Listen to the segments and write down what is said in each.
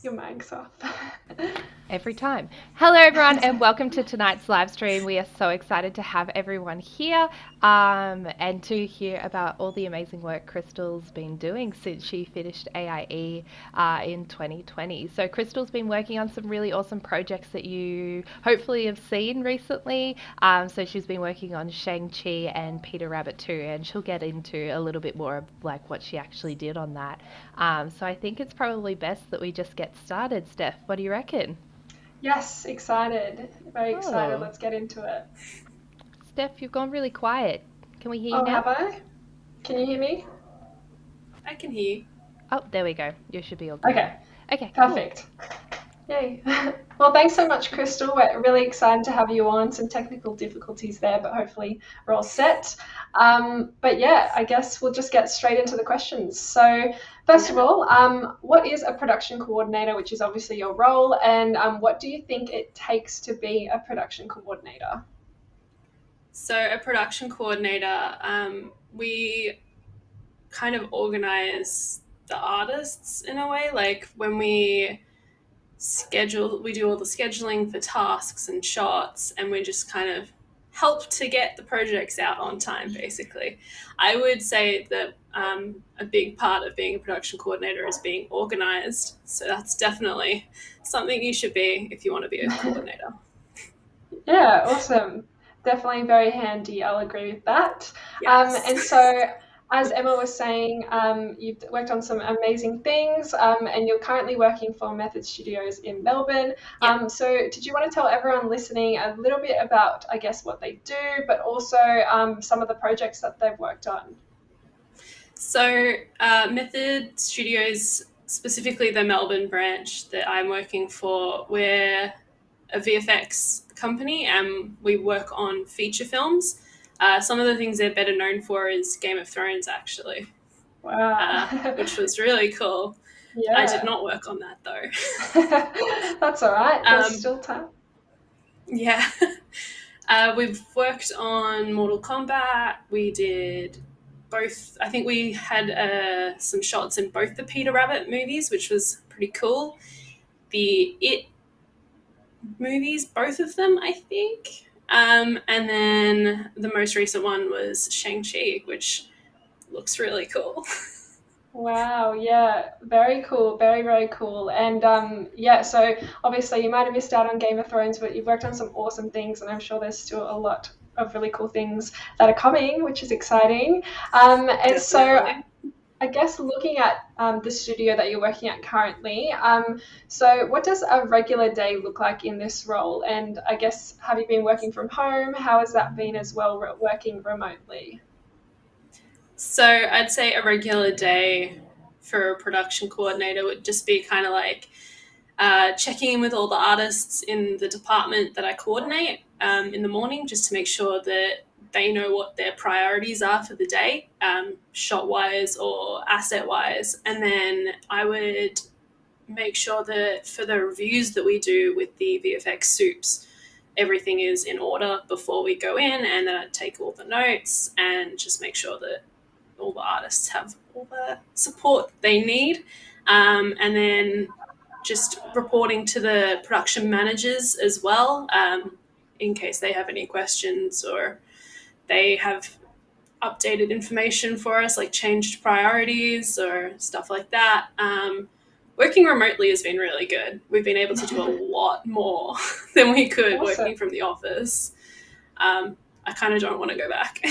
Your mic's off. Every time. Hello, everyone, and welcome to tonight's live stream. We are so excited to have everyone here and to hear about all the amazing work Crystal's been doing since she finished AIE in 2020. So, Crystal's been working on some really awesome projects that you hopefully have seen recently. So, she's been working on Shang-Chi and Peter Rabbit too, and she'll get into a little bit more of like what she actually did on that. So, I think it's probably best that we just get started. Steph, what do you reckon? Yes, excited. Very excited. Oh, Let's get into it. Steph, you've gone really quiet. Can we hear you Oh, now? have I? Can you hear me? I can hear you. Oh, there we go. You should be all good Okay, now. Okay, cool. perfect. Yay. Well, thanks so much, Crystal. We're really excited to have you on. Some technical difficulties there, but hopefully we're all set. But yeah, I guess we'll just get straight into the questions. So, first of Yeah. all, what is a production coordinator, which is obviously your role, and what do you think it takes to be a production coordinator? So, a production coordinator, we kind of organize the artists in a way. Like when we do all the scheduling for tasks and shots, and we just kind of help to get the projects out on time, basically. I would say that a big part of being a production coordinator is being organized. So, that's definitely something you should be if you want to be a coordinator. Yeah, awesome. Definitely very handy. I'll agree with that. Yes. And so, as Emma was saying, you've worked on some amazing things, and you're currently working for Method Studios in Melbourne. Yeah. So, did you want to tell everyone listening a little bit about, I guess, what they do, but also some of the projects that they've worked on? So, Method Studios, specifically the Melbourne branch that I'm working for, we're a VFX company and we work on feature films. Some of the things they're better known for is Game of Thrones, actually, Wow. which was really cool. I did Yeah. not work on that though. That's all right. There's um, still time. yeah. We've worked on Mortal Kombat. We did both. I think we had some shots in both the Peter Rabbit movies, which was pretty cool. The It movies, both of them, I think. And then the most recent one was Shang-Chi, which looks really cool. Wow, yeah, very cool, very, very cool. And yeah, so obviously you might have missed out on Game of Thrones, but you've worked on some awesome things, and I'm sure there's still a lot of really cool things that are coming, which is exciting. And so Definitely. I guess looking at the studio that you're working at currently, so what does a regular day look like in this role? And I guess, have you been working from home? How has that been as well, working remotely? So I'd say a regular day for a production coordinator would just be kind of like checking in with all the artists in the department that I coordinate in the morning just to make sure that they know what their priorities are for the day, shot wise or asset wise. And then I would make sure that for the reviews that we do with the VFX soups, everything is in order before we go in. And then I'd take all the notes and just make sure that all the artists have all the support they need. And then just reporting to the production managers as well, in case they have any questions or they have updated information for us, like changed priorities or stuff like that. Working remotely has been really good. We've been able to do a lot more than we could Awesome. working from the office. I kind of don't want to go back.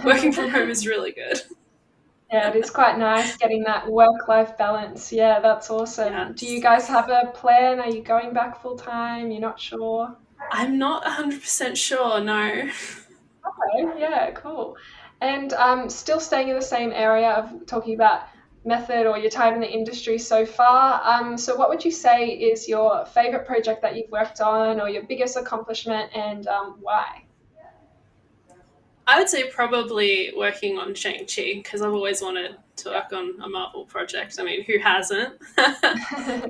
Working from home is really good. Yeah, it is quite nice getting that work-life balance. Yeah, that's awesome. Do you Yes. guys have a plan? Are you going back full time? You're not sure? I'm not 100% sure, no. Okay, yeah, cool. And still staying in the same area of talking about method or your time in the industry so far. So what would you say is your favorite project that you've worked on or your biggest accomplishment and why? I would say probably working on Shang-Chi because I've always wanted to work on a Marvel project. I mean, who hasn't?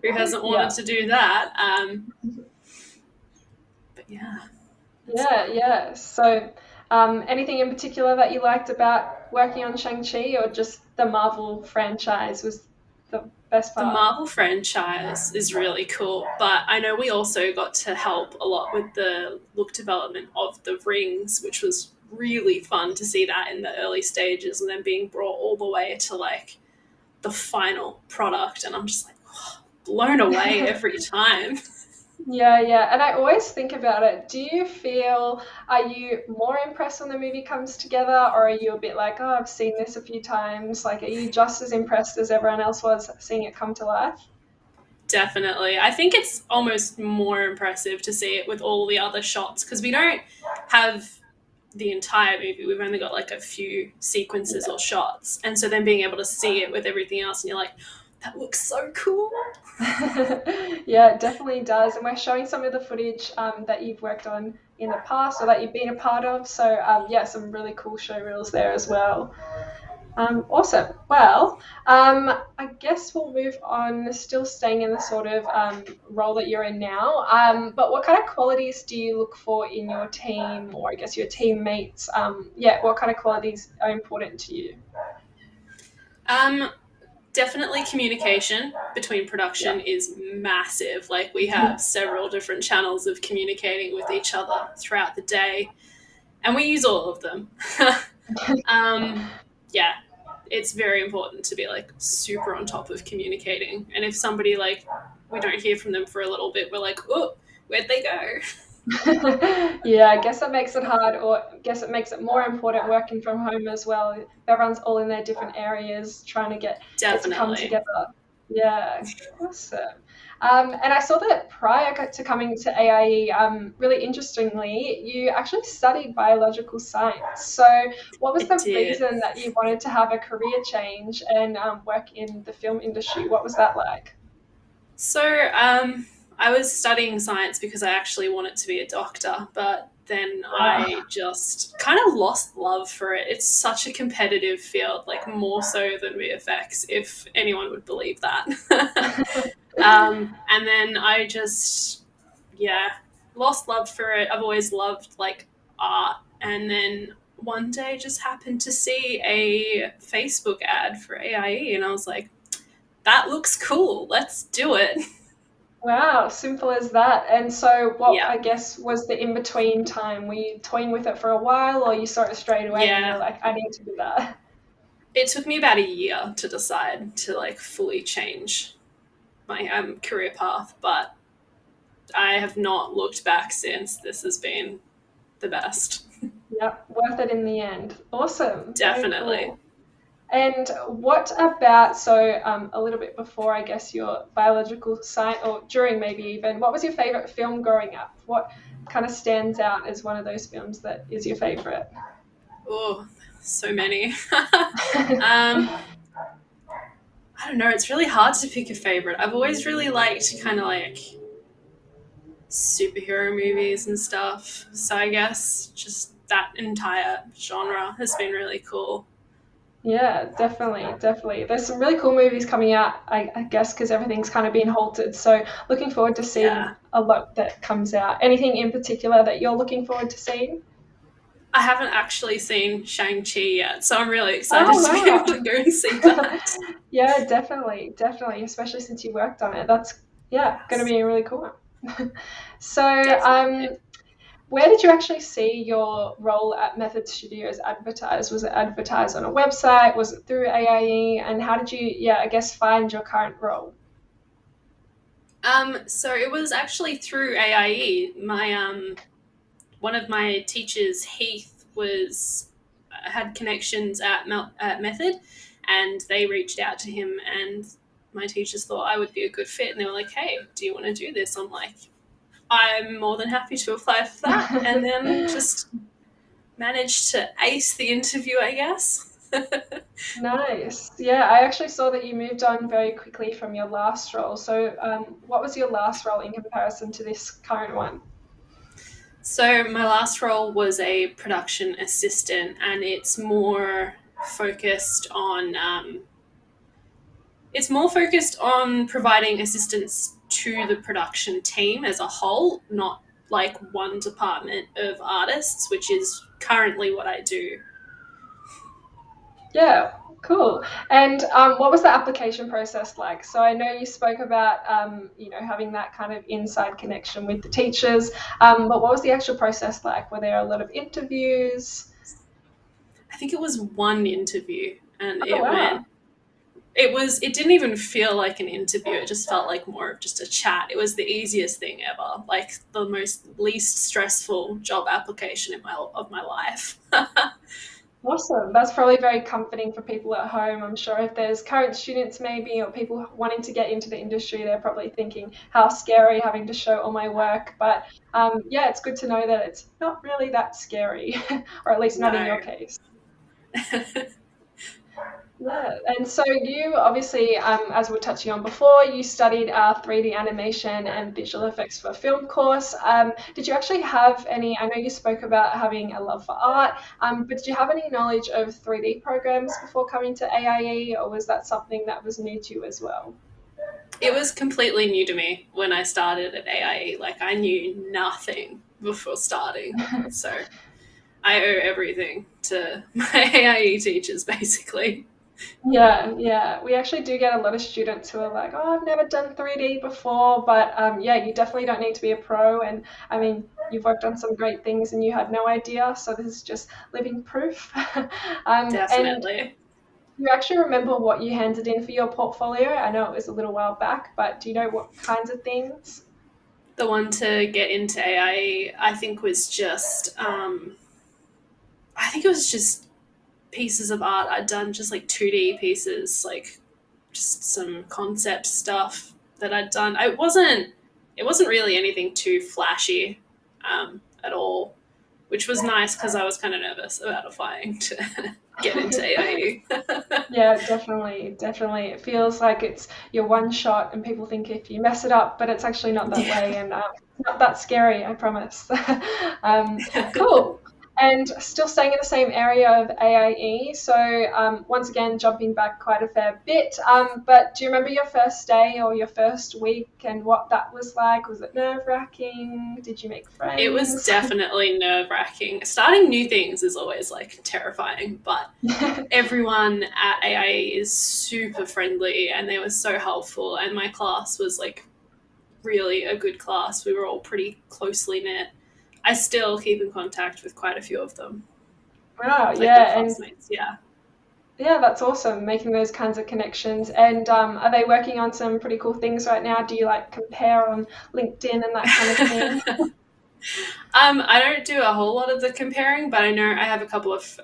Who hasn't wanted Yeah. to do that? But yeah, that's Yeah, cool. yeah. So, anything in particular that you liked about working on Shang-Chi or just the Marvel franchise was the best The part? Marvel franchise is really cool, but I know we also got to help a lot with the look development of the rings, which was really fun to see that in the early stages and then being brought all the way to like the final product. And I'm just like, blown away every time. Yeah, yeah. And I always think about it. Do you feel, are you more impressed when the movie comes together, or are you a bit like, oh, I've seen this a few times? Like, are you just as impressed as everyone else was seeing it come to life? Definitely. I think it's almost more impressive to see it with all the other shots because we don't have the entire movie. We've only got like a few sequences Yeah. or shots. And so then being able to see it with everything else and you're like, that looks so cool. Yeah, it definitely does. And we're showing some of the footage that you've worked on in the past or that you've been a part of. So, yeah, some really cool show reels there as well. Awesome. Well, I guess we'll move on, still staying in the sort of role that you're in now. But what kind of qualities do you look for in your team, or I guess your teammates? Yeah, what kind of qualities are important to you? Um, Definitely communication between Yeah. production is massive. Like we have several different channels of communicating with each other throughout the day, and we use all of them. um, yeah, it's very important to be like super on top of communicating. And if somebody like we don't hear from them for a little bit, we're like, oh, where'd they go? Yeah, I guess that makes it hard, or I guess it makes it more important working from home as well. Everyone's all in their different areas trying to get it to come Definitely. together. Yeah, awesome. And I saw that prior to coming to AIE, really interestingly, you actually studied biological science. So, what was It the did. reason that you wanted to have a career change and work in the film industry? What was that like? So, I was studying science because I actually wanted to be a doctor, but then Wow. I just kind of lost love for it. It's such a competitive field, like more so than VFX, if anyone would believe that. And then I just, yeah, lost love for it. I've always loved like art, and then one day just happened to see a Facebook ad for AIE, and I was like, that looks cool. Let's do it. Wow, simple as that. And so, what Yeah. I guess was the in between time? Were you toying with it for a while, or you saw it straight away and you're Yeah. like, I need to do that? It took me about a year to decide to like fully change my career path, but I have not looked back since. This has been the best. Yep, worth it in the end. Awesome, very Definitely. cool. And what about, so a little bit before, I guess, your biological science, or during maybe even, what was your favorite film growing up? What kind of stands out as one of those films that is your favorite? Oh, so many. um, I don't know. It's really hard to pick a favorite. I've always really liked kind of like superhero movies and stuff. So I guess just that entire genre has been really cool. Yeah, definitely, definitely. There's some really cool movies coming out, I guess, because everything's kind of been halted. So looking forward to seeing Yeah. a lot that comes out. Anything in particular that you're looking forward to seeing? I haven't actually seen Shang-Chi yet, so I'm really excited Oh, to be able wow. to go and see that. Yeah, definitely, definitely, especially since you worked on it. That's, yeah, going to Yes, be really cool. So, definitely. where did you actually see your role at Method Studios advertised? Was it advertised on a website? Was it through AIE? And how did you, yeah, I guess, find your current role? So it was actually through AIE. My one of my teachers, Heath, was had connections at Method, and they reached out to him, and my teachers thought I would be a good fit, and they were like, "Hey, do you want to do this?" I'm like, "I'm more than happy to apply for that," and then just managed to ace the interview, I guess. Nice. Yeah, I actually saw that you moved on very quickly from your last role. So, what was your last role in comparison to this current one? So my last role was a production assistant, and focused on it's more focused on providing assistance to the production team as a whole, not like one department of artists, which is currently what I do. Yeah. Cool. And what was the application process like? So I know you spoke about, having that kind of inside connection with the teachers, but what was the actual process like? Were there a lot of interviews? I think it was one interview, and Oh, wow. it didn't even feel like an interview. It just felt like more of just a chat. It was the easiest thing ever, like the most least stressful job application of my life. Awesome. That's probably very comforting for people at home. I'm sure if there's current students maybe or people wanting to get into the industry, they're probably thinking how scary having to show all my work. But yeah, it's good to know that it's not really that scary, or at least not in your No. case. Yeah, and so you obviously, as we were touching on before, you studied 3D animation and visual effects for film course. Did you actually have any? I know you spoke about having a love for art, but did you have any knowledge of 3D programs before coming to AIE, or was that something that was new to you as well? It was completely new to me when I started at AIE. Like, I knew nothing before starting. So I owe everything to my AIE teachers, basically. Yeah, yeah. We actually do get a lot of students who are like, "Oh, I've never done 3D before," but yeah, you definitely don't need to be a pro. And I mean, you've worked on some great things and you had no idea, so this is just living proof. And Definitely. you actually remember what you handed in for your portfolio? I know it was a little while back, but do you know what kinds of things? The one to get into AIE, I think, was just, I think it was just pieces of art I'd done, just like 2D pieces, like just some concept stuff that I'd done. It wasn't really anything too flashy at all, which was nice because I was kind of nervous about applying to get into AIE. Yeah, definitely, definitely. It feels like it's your one shot, and people think if you mess it up, but it's actually not that way, Yeah. and it's not that scary, I promise. Cool. And still staying in the same area of AIE, so once again, jumping back quite a fair bit, but do you remember your first day or your first week and what that was like? Was it nerve-wracking? Did you make It was friends? definitely nerve wracking. Starting new things is always like terrifying, but everyone at AIE is super friendly and they were so helpful. And my class was like really a good class. We were all pretty closely knit. I still keep in contact with quite a few of them, Wow, like the yeah, and classmates. Yeah. yeah, that's awesome, making those kinds of connections. And are they working on some pretty cool things right now? Do you like compare on LinkedIn and that kind of thing? I don't do a whole lot of the comparing, but I know I have a couple of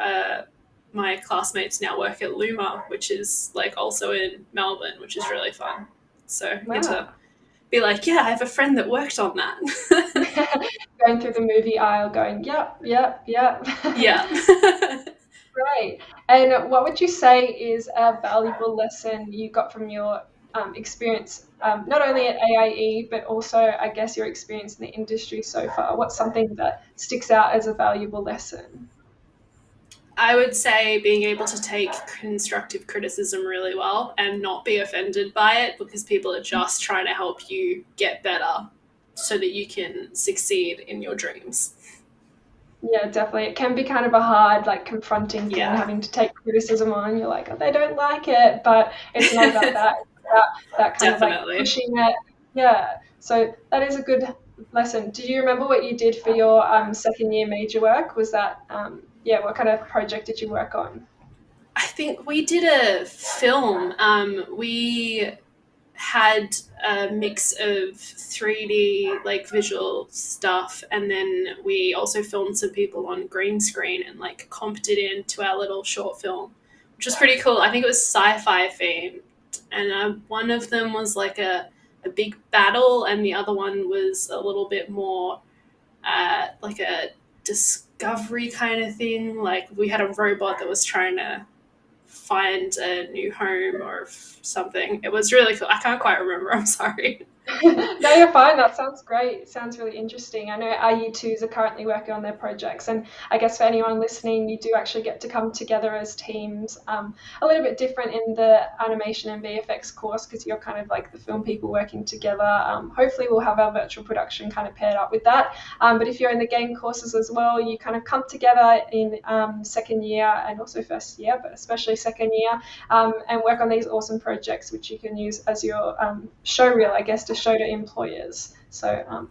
my classmates now work at Luma, which is like also in Melbourne, which is really fun. So I get to Wow. be like, yeah, I have a friend that worked on that. Going through the movie aisle going, yep, yep, yep. Yeah. Great. And what would you say is a valuable lesson you got from your experience, not only at AIE, but also, I guess, your experience in the industry so far? What's something that sticks out as a valuable lesson? I would say being able to take constructive criticism really well and not be offended by it because people are just trying to help you get better so that you can succeed in your dreams. Yeah, definitely. It can be kind of a hard, like, confronting thing, Yeah, having to take criticism on. You're like, oh, they don't like it, but it's not about that. It's about that kind of like definitely. pushing it. Yeah. So that is a good lesson. Do you remember what you did for your second year major work? Was that, yeah, what kind of project did you work on? I think we did a film. We had a mix of 3D, like visual stuff, and then we also filmed some people on green screen and like comped it into our little short film, which was pretty cool. I think it was sci-fi themed, and one of them was like a big battle, and the other one was a little bit more like a discovery kind of thing. Like we had a robot that was trying to find a new home or something. It was really cool. I can't quite remember. I'm sorry. No, you're fine. That sounds great. It sounds really interesting. I know our year twos are currently working on their projects, and I guess for anyone listening, you do actually get to come together as teams. A little bit different in the animation and VFX course because you're kind of like the film people working together. Hopefully, we'll have our virtual production kind of paired up with that. But if you're in the game courses as well, you kind of come together in second year and also first year, but especially second year, and work on these awesome projects which you can use as your show reel, I guess, to show to employers. So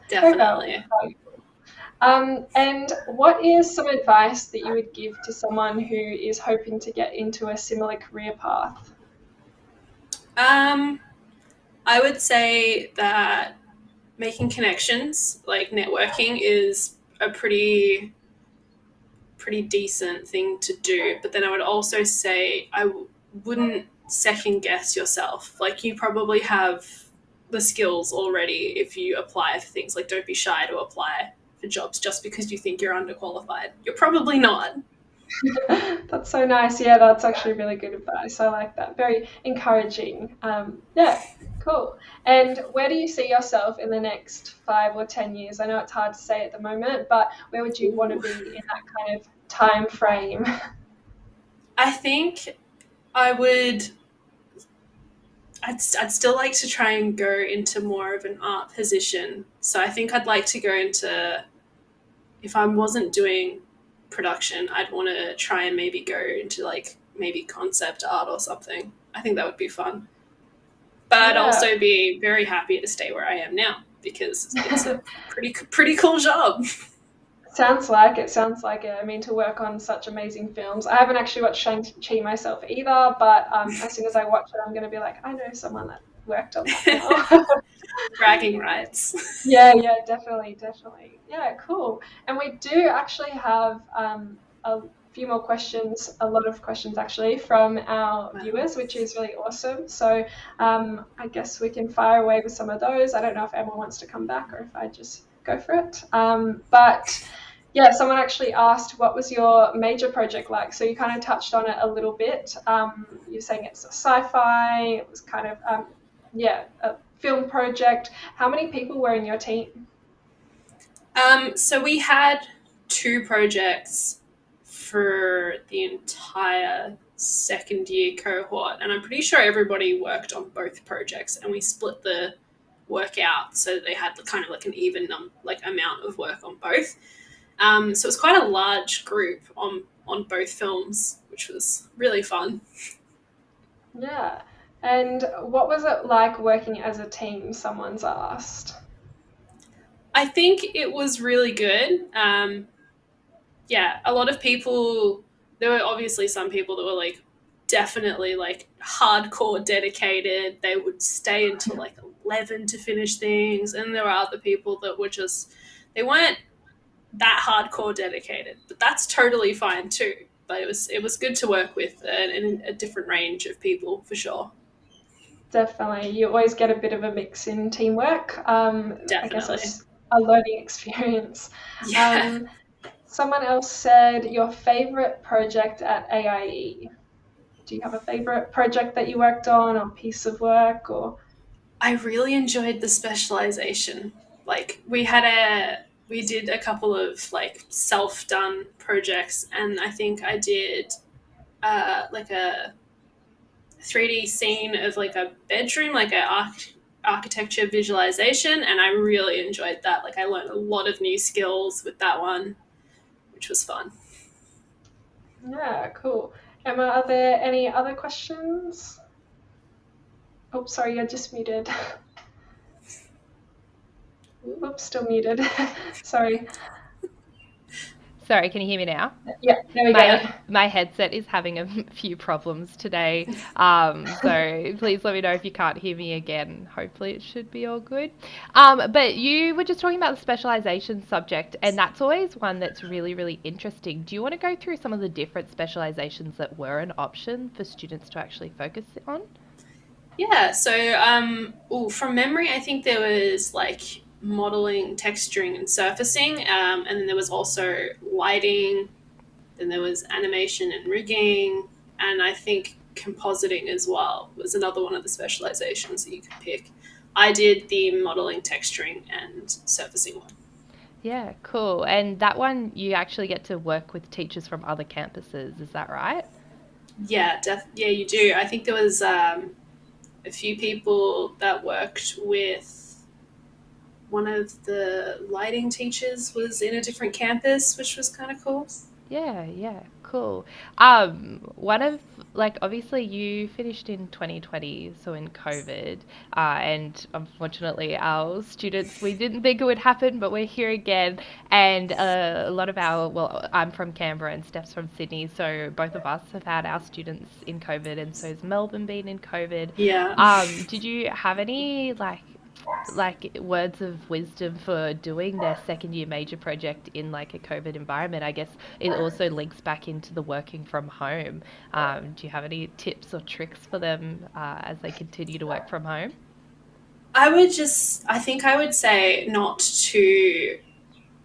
very Definitely. valuable. And what is some advice that you would give to someone who is hoping to get into a similar career path? I would say that making connections, like networking, is a pretty decent thing to do. But then I would also say wouldn't second guess yourself. Like, you probably have the skills already if you apply for things. Like, don't be shy to apply for jobs just because you think you're underqualified. You're probably not. That's so nice. Yeah, that's actually really good advice. I like that. Very encouraging. Yeah, cool. And where do you see yourself in the next 5 or 10 years? I know it's hard to say at the moment, but where would you want to be in that kind of time frame? I think I would. I'd still like to try and go into more of an art position. So I think I'd like to go into, if I wasn't doing production, I'd want to try and maybe go into like maybe concept art or something. I think that would be fun. But I'd Yeah. also be very happy to stay where I am now because it's a pretty cool job. Sounds like it. Sounds like it. I mean, to work on such amazing films. I haven't actually watched Shang-Chi myself either, but as soon as I watch it, I'm going to be like, I know someone that worked on that now. Bragging rights. Yeah, definitely, definitely. Yeah, cool. And we do actually have a few more questions, a lot of questions actually, from our viewers, which is really awesome. So I guess we can fire away with some of those. I don't know if Emma wants to come back or if I just go for it. But yeah, someone actually asked, what was your major project like? So you kind of touched on it a little bit. You're saying it's a sci-fi. It was kind of, yeah, a film project. How many people were in your team? So we had 2 projects for the entire second year cohort, and I'm pretty sure everybody worked on both projects, and we split the work out so that they had kind of like an even amount of work on both. So it was quite a large group on both films, which was really fun. Yeah. And what was it like working as a team? Someone's asked. I think it was really good. Yeah, a lot of people. There were obviously some people that were like definitely like hardcore dedicated. They would stay until like 11 to finish things, and there were other people that were just they weren't that hardcore dedicated, but that's totally fine too. But it was good to work with a different range of people for sure. Definitely. You always get a bit of a mix in teamwork. I guess Definitely. it's a learning experience. Yeah. Um, Someone else said your favorite project at AIE. Do you have a favorite project that you worked on or piece of work or? I really enjoyed the specialization. Like we did a couple of like self-done projects, and I think I did like a 3D scene of like a bedroom, like a architecture visualization, and I really enjoyed that. Like, I learned a lot of new skills with that one, which was fun. Yeah, cool. Emma, are there any other questions? Oh, sorry, you're just muted. Oops, still muted. Sorry. Sorry, can you hear me now? Yeah, there we go. My headset is having a few problems today. So please let me know if you can't hear me again. Hopefully it should be all good. But you were just talking about the specialization subject, and that's always one that's really, really interesting. Do you want to go through some of the different specializations that were an option for students to actually focus on? Yeah, so from memory, I think there was like modeling, texturing, and surfacing, and then there was also lighting, then there was animation and rigging, and I think compositing as well was another one of the specializations that you could pick. I did the modeling, texturing, and surfacing one. Yeah, cool. And that one, you actually get to work with teachers from other campuses, is that right? Yeah, yeah, you do. I think there was a few people that worked with one of the lighting teachers was in a different campus, which was kind of cool. Yeah, cool. One of like obviously you finished in 2020, so in COVID, and unfortunately our students we didn't think it would happen, but we're here again, and a lot of well, I'm from Canberra and Steph's from Sydney, so both of us have had our students in COVID, and so has Melbourne been in COVID. Yeah. Did you have any like words of wisdom for doing their second year major project in like a COVID environment? I guess it also links back into the working from home. Do you have any tips or tricks for them as they continue to work from home? I think I would say not to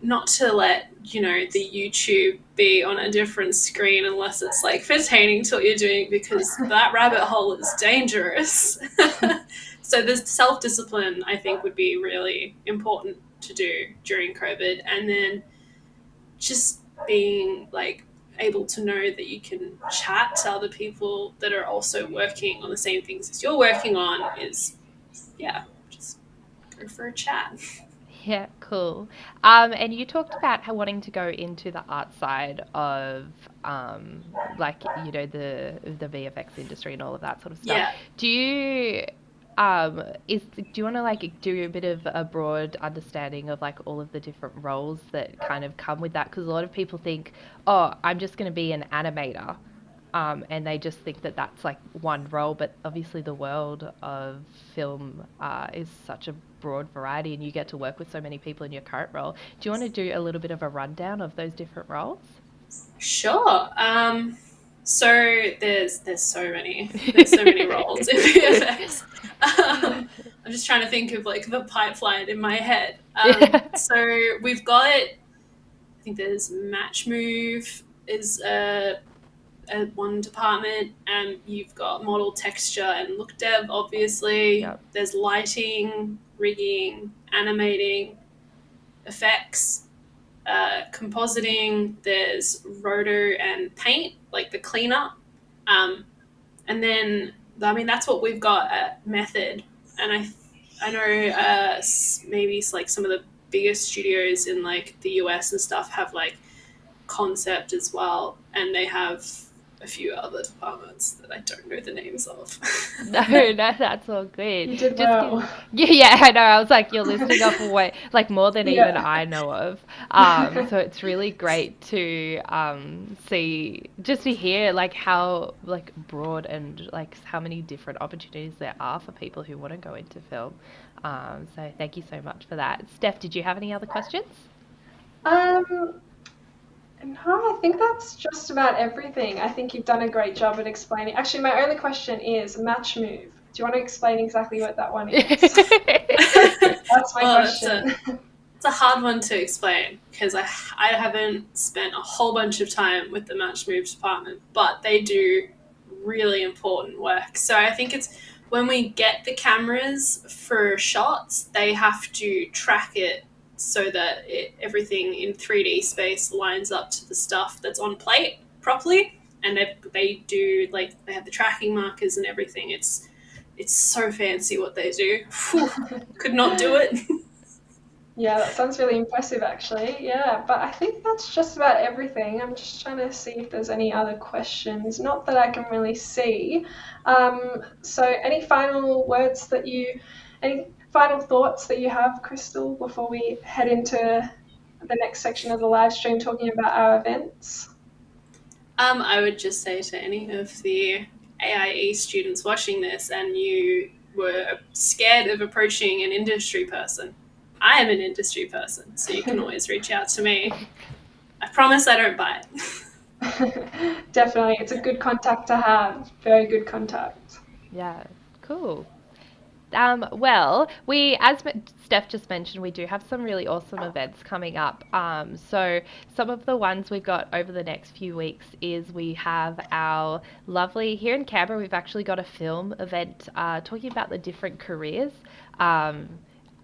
let, the YouTube be on a different screen unless it's like pertaining to what you're doing, because that rabbit hole is dangerous. So the self-discipline, I think, would be really important to do during COVID. And then just being like able to know that you can chat to other people that are also working on the same things as you're working on is, yeah, just go for a chat. Yeah, cool. And you talked about how wanting to go into the art side of, like the VFX industry and all of that sort of stuff. Yeah. Do you do you want to like do a bit of a broad understanding of like all of the different roles that kind of come with that? Because a lot of people think, oh, I'm just going to be an animator. And they just think that that's like one role, but obviously the world of film is such a broad variety, and you get to work with so many people in your current role. Do you want to do a little bit of a rundown of those different roles? Sure. So there's so many roles in VFX. I'm just trying to think of like the pipeline in my head. So we've got, I think there's Match Move is one department, and you've got model, texture, and look dev, obviously. Yep. There's lighting, rigging, animating, effects, compositing. There's roto and paint, like the cleanup. And then, I mean, that's what we've got at Method. And I know maybe like some of the biggest studios in like the US and stuff have like concept as well, and they have a few other departments that I don't know the names of. No, that's all good. You did well. Yeah, I know. I was like, you're listing off way like more than even I know of. So it's really great to just to hear like how like broad and like how many different opportunities there are for people who want to go into film. So thank you so much for that. Steph, did you have any other questions? No, I think that's just about everything. I think you've done a great job at explaining. Actually, my only question is Match Move. Do you want to explain exactly what that one is? That's my question. It's a hard one to explain because I haven't spent a whole bunch of time with the Match Move department, but they do really important work. So I think it's when we get the cameras for shots, they have to track it so that everything in 3D space lines up to the stuff that's on plate properly. And they do, like, they have the tracking markers and everything. It's so fancy what they do. Could not do it. Yeah, that sounds really impressive, actually. Yeah, but I think that's just about everything. I'm just trying to see if there's any other questions. Not that I can really see. So any final thoughts that you have, Crystal, before we head into the next section of the live stream talking about our events? I would just say to any of the AIE students watching this and you were scared of approaching an industry person, I am an industry person, so you can always reach out to me. I promise I don't bite. Definitely. It's a good contact to have. Very good contact. Yeah, cool. Well, as Steph just mentioned, we do have some really awesome events coming up. So some of the ones we've got over the next few weeks is we have our lovely, here in Canberra, we've actually got a film event talking about the different careers. Um,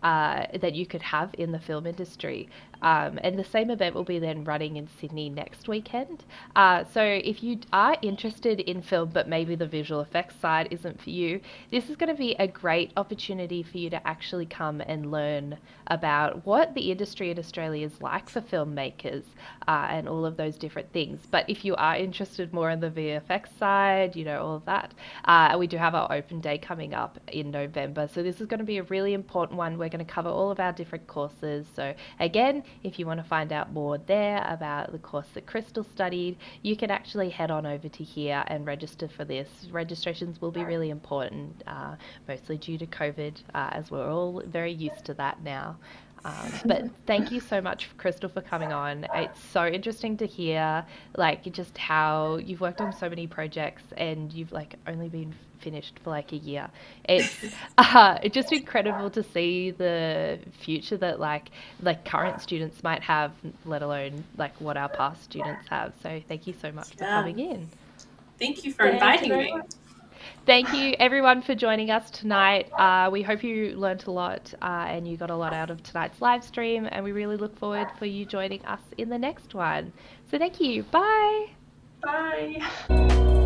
that you could have in the film industry. And the same event will be then running in Sydney next weekend. So if you are interested in film, but maybe the visual effects side isn't for you, this is going to be a great opportunity for you to actually come and learn about what the industry in Australia is like for filmmakers and all of those different things. But if you are interested more in the VFX side, all of that, we do have our open day coming up in November. So this is going to be a really important one. We're going to cover all of our different courses. So again, if you want to find out more there about the course that Crystal studied, you can actually head on over to here and register for this. Registrations will be really important, mostly due to COVID, as we're all very used to that now. But thank you so much, Crystal, for coming on. It's so interesting to hear, just how you've worked on so many projects and you've only been finished for a year. It's just incredible to see the future that current students might have, let alone what our past students have. So thank you so much for coming in. Thank you for inviting me. Thank you, everyone, for joining us tonight. We hope you learnt a lot and you got a lot out of tonight's live stream, and we really look forward for you joining us in the next one. So thank you. Bye. Bye.